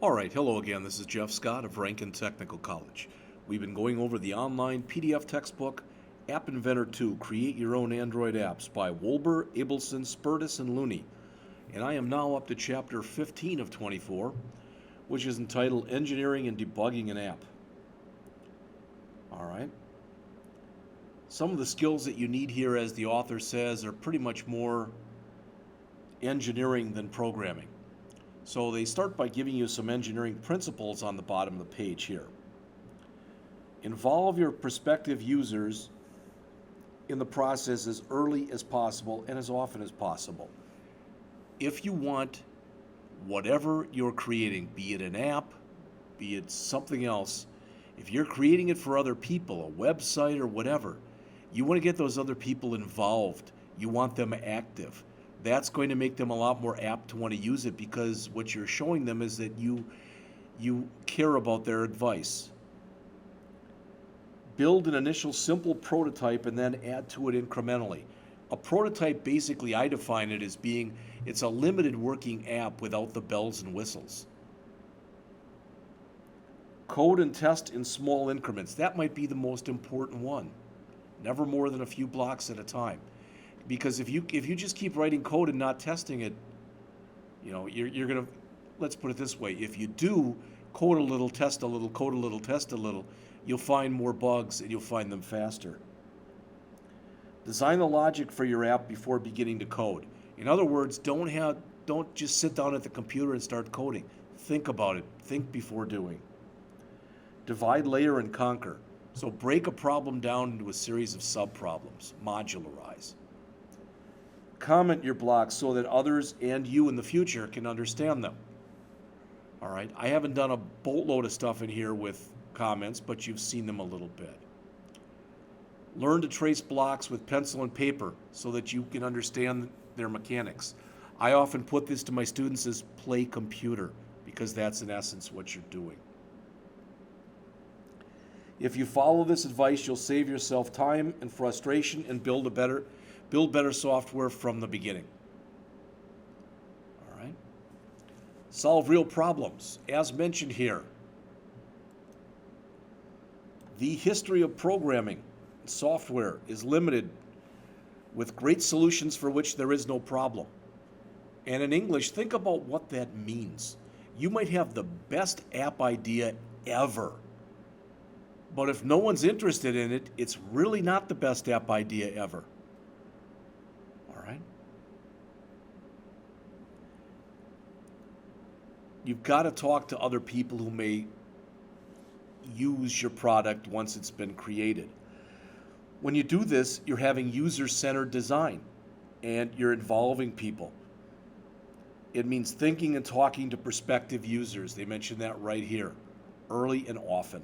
All right, hello again. This is Jeff Scott of Rankin Technical College. We've been going over the online PDF textbook, AppInventor2, Create Your Own Android Apps by Wolber, Abelson, Spertus, and Looney. And I am now up to chapter 15 of 24, which is entitled Engineering and Debugging an App. All right. Some of the skills that you need here, as the author says, are pretty much more engineering than programming. So they start by giving you some engineering principles on the bottom of the page here. Involve your prospective users in the process as early as possible and as often as possible. If you want whatever you're creating, be it an app, be it something else, if you're creating it for other people, a website or whatever, you want to get those other people involved. You want them active. That's going to make them a lot more apt to want to use it, because what you're showing them is that you care about their advice. Build an initial simple prototype and then add to it incrementally. A prototype, basically, I define it as being, it's a limited working app without the bells and whistles. Code and test in small increments. That might be the most important one. Never more than a few blocks at a time. Because if you just keep writing code and not testing it, you're gonna, let's put it this way, if you do code a little, test a little, code a little, test a little, you'll find more bugs and you'll find them faster. Design the logic for your app before beginning to code. In other words, don't just sit down at the computer and start coding. Think about it. Think before doing. Divide, layer, and conquer. So break a problem down into a series of sub-problems. Modularize. Comment your blocks so that others and you in the future can understand them. All right, I haven't done a boatload of stuff in here with comments, but you've seen them a little bit. Learn to trace blocks with pencil and paper so that you can understand their mechanics. I often put this to my students as play computer, because that's in essence what you're doing. If you follow this advice, you'll save yourself time and frustration and build better software from the beginning. All right. Solve real problems. As mentioned here, the history of programming software is limited with great solutions for which there is no problem. And in English, think about what that means. You might have the best app idea ever, but if no one's interested in it, it's really not the best app idea ever. You've got to talk to other people who may use your product once it's been created. When you do this, you're having user-centered design and you're involving people. It means thinking and talking to prospective users. They mention that right here, early and often.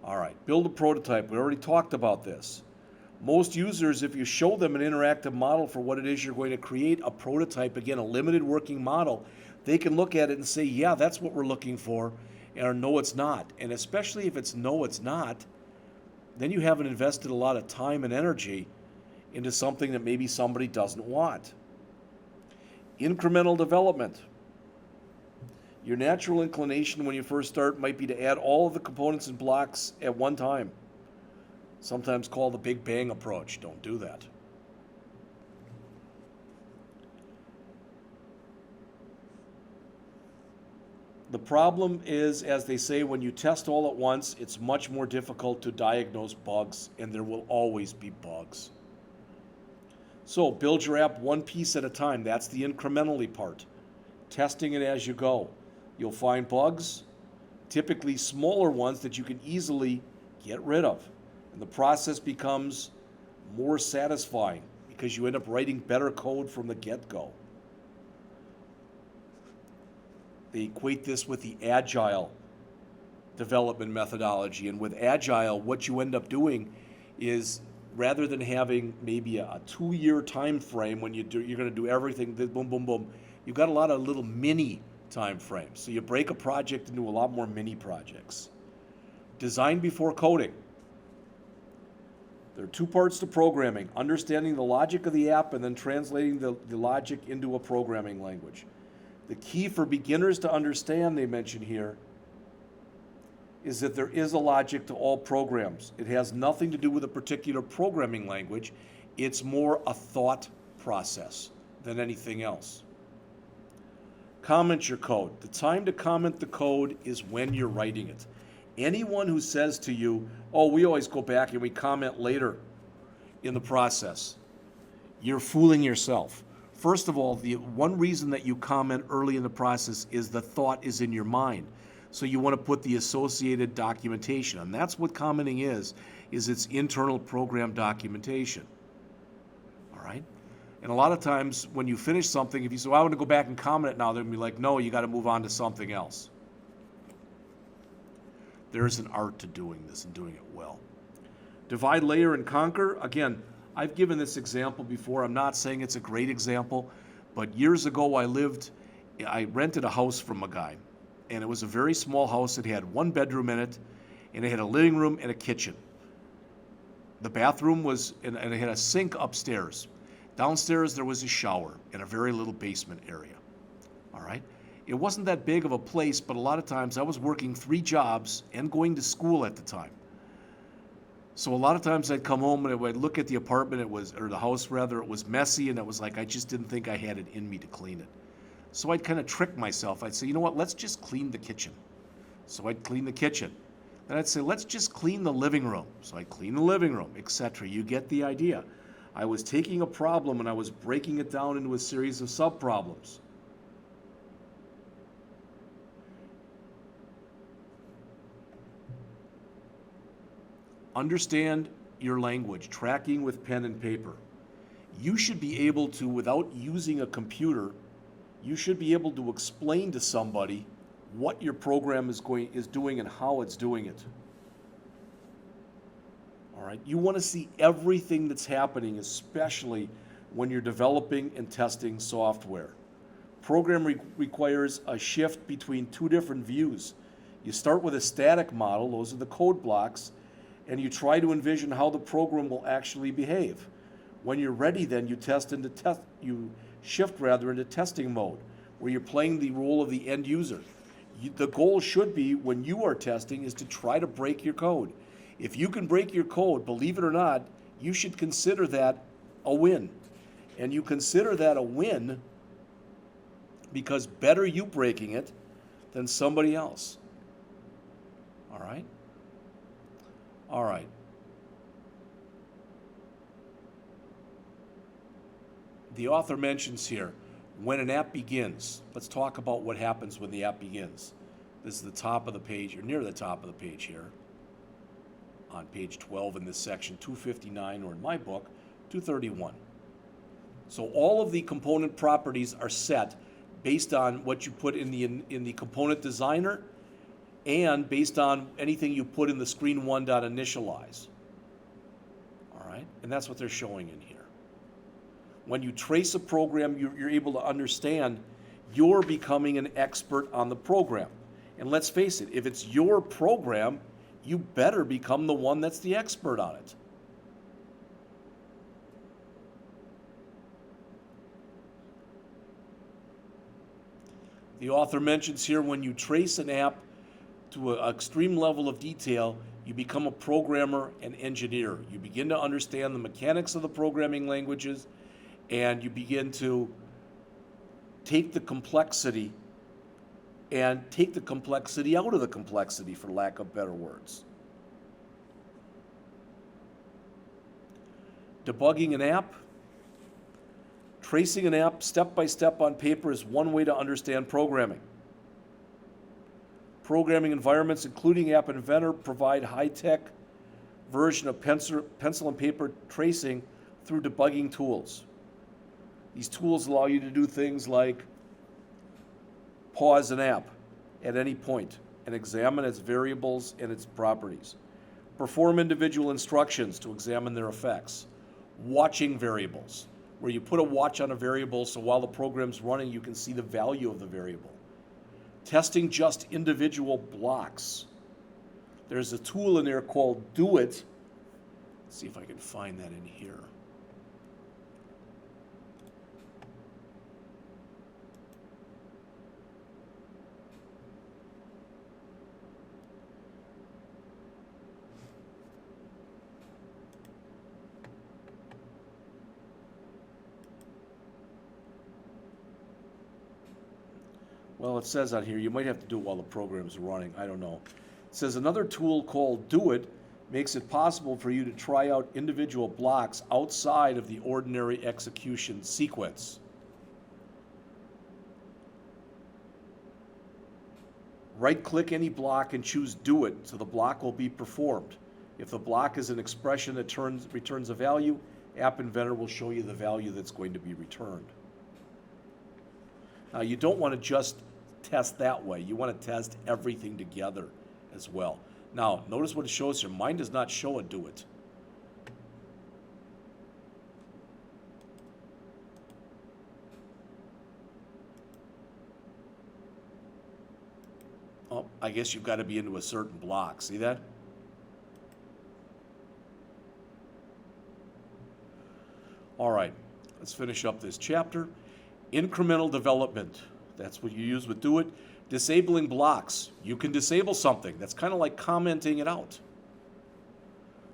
All right, build a prototype. We already talked about this. Most users, if you show them an interactive model for what it is you're going to create, a prototype, again, a limited working model, they can look at it and say, yeah, that's what we're looking for, or no, it's not. And especially if it's no, it's not, then you haven't invested a lot of time and energy into something that maybe somebody doesn't want. Incremental development. Your natural inclination when you first start might be to add all of the components and blocks at one time. Sometimes called the Big Bang approach. Don't do that. The problem is, as they say, when you test all at once, it's much more difficult to diagnose bugs, and there will always be bugs. So build your app one piece at a time. That's the incrementally part. Testing it as you go. You'll find bugs, typically smaller ones that you can easily get rid of. And the process becomes more satisfying because you end up writing better code from the get-go. They equate this with the agile development methodology. And with agile, what you end up doing is, rather than having maybe a 2-year time frame when you're going to do everything, boom, boom, boom, you've got a lot of little mini time frames. So you break a project into a lot more mini projects. Design before coding. There are two parts to programming: understanding the logic of the app and then translating the logic into a programming language. The key for beginners to understand, they mention here, is that there is a logic to all programs. It has nothing to do with a particular programming language. It's more a thought process than anything else. Comment your code. The time to comment the code is when you're writing it. Anyone who says to you, oh, we always go back and we comment later in the process, you're fooling yourself. First of all, the one reason that you comment early in the process is the thought is in your mind. So you want to put the associated documentation, and that's what commenting is it's internal program documentation. All right? And a lot of times when you finish something, if you say, well, I want to go back and comment it now, they're going to be like, no, you got to move on to something else. There's an art to doing this and doing it well. Divide, layer, and conquer. Again, I've given this example before. I'm not saying it's a great example, but years ago I rented a house from a guy, and it was a very small house. It had one bedroom in it, and it had a living room and a kitchen. The bathroom was, and it had a sink upstairs. Downstairs there was a shower and a very little basement area. All right? It wasn't that big of a place, but a lot of times I was working 3 jobs and going to school at the time. So a lot of times I'd come home and I'd look at the apartment, or the house rather, it was messy, and it was like I just didn't think I had it in me to clean it. So I'd kind of trick myself. I'd say, you know what, let's just clean the kitchen. So I'd clean the kitchen. Then I'd say, let's just clean the living room. So I'd clean the living room, etc. You get the idea. I was taking a problem and I was breaking it down into a series of sub-problems. Understand your language, tracking with pen and paper. You should be able to, without using a computer, you should be able to explain to somebody what your program is doing and how it's doing it. All right? You want to see everything that's happening, especially when you're developing and testing software. Program requires a shift between 2 different views. You start with a static model, those are the code blocks, and you try to envision how the program will actually behave. When you're ready, then you shift into testing mode, where you're playing the role of the end user. The goal should be, when you are testing, is to try to break your code. If you can break your code, believe it or not, you should consider that a win. And you consider that a win because better you breaking it than somebody else. All right? All right. The author mentions here, when an app begins. Let's talk about what happens when the app begins. This is the top of the page, or near the top of the page here, on page 12 in this section, 259, or in my book, 231. So all of the component properties are set based on what you put in the component designer, and based on anything you put in the screen1.initialize. All right? And that's what they're showing in here. When you trace a program, you're able to understand you're becoming an expert on the program. And let's face it, if it's your program, you better become the one that's the expert on it. The author mentions here, when you trace an app to an extreme level of detail, you become a programmer and engineer. You begin to understand the mechanics of the programming languages, and you begin to take the complexity out of the complexity, for lack of better words. Debugging an app. Tracing an app step by step on paper is one way to understand programming. Programming environments, including AppInventor, provide high-tech version of pencil and paper tracing through debugging tools. These tools allow you to do things like pause an app at any point and examine its variables and its properties. Perform individual instructions to examine their effects. Watching variables, where you put a watch on a variable so while the program's running you can see the value of the variable. Testing just individual blocks. There's a tool in there called Do It. Let's see if I can find that in here. Well, it says on here, you might have to do it while the program is running. I don't know. It says another tool called Do It makes it possible for you to try out individual blocks outside of the ordinary execution sequence. Right-click any block and choose Do It, so the block will be performed. If the block is an expression that returns a value, App Inventor will show you the value that's going to be returned. Now, you don't want to just test that way. You want to test everything together as well. Now, notice what it shows here. Mine does not show a Do It. Oh, I guess you've got to be into a certain block. See that? All right, let's finish up this chapter. Incremental development. That's what you use with Do It. Disabling blocks. You can disable something. That's kind of like commenting it out.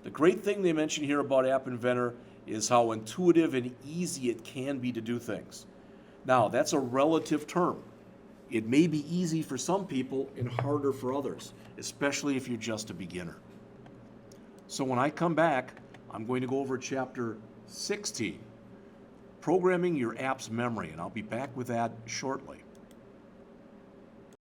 The great thing they mention here about App Inventor is how intuitive and easy it can be to do things. Now, that's a relative term. It may be easy for some people and harder for others, especially if you're just a beginner. So when I come back, I'm going to go over chapter 16, programming your app's memory, and I'll be back with that shortly.